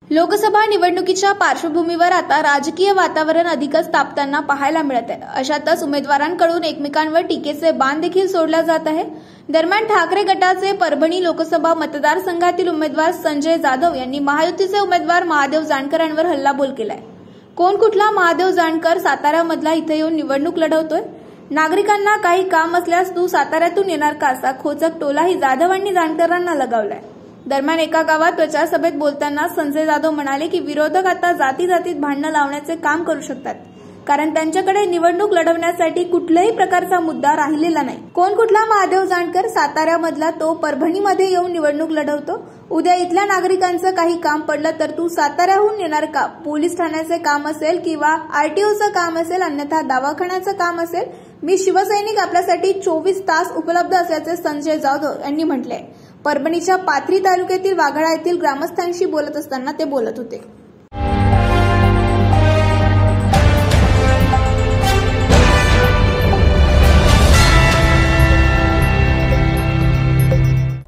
लोकसभा निवडणुकीच्या पार्श्वभूमीवर आता राजकीय वातावरण अधिकच तापताना पाहायला मिळत आहे। अशातच उमेदवारांकडून एकमेकांवर टीकेचे बाण देखील सोडला जात आहे। दरम्यान ठाकरे गटाचे परभणी लोकसभा मतदारसंघातील उमेदवार संजय जाधव यांनी महायुतीचे उमेदवार महादेव जानकर यांवर हल्लाबोल केलाय। कोण कुठला महादेव जानकर साताऱ्यामधला इथे येऊन निवडणूक लढवतोय? नागरिकांना काही काम असल्यास तू साताऱ्यातून येणार का असा खोचक टोलाही जाधवांनी जानकरांना लगावलाय। दरम्यान एका गावात प्रचार सभेत बोलताना संजय जाधव म्हणाले की विरोधक आता जाती जातीत भांडण लावण्याचे काम करू शकतात, कारण त्यांच्याकडे निवडणूक लढवण्यासाठी कुठल्याही प्रकारचा मुद्दा राहिलेला नाही। कोण कुठला महादेव जानकर साताऱ्यामधला तो परभणीमध्ये येऊन निवडणूक लढवतो? उद्या इथल्या नागरिकांचं काही काम पडलं तर तू साताऱ्याहून येणार का? पोलीस ठाण्याचे काम असेल किंवा आरटीओचं काम असेल, अन्यथा दवाखान्याचं काम असेल, मी शिवसैनिक आपल्यासाठी 24 तास उपलब्ध असल्याचे संजय जाधव यांनी म्हटले। परभणीच्या पाथरी तालुक्यातील वाघाळा येथील ग्रामस्थांशी बोलत असताना ते बोलत होते।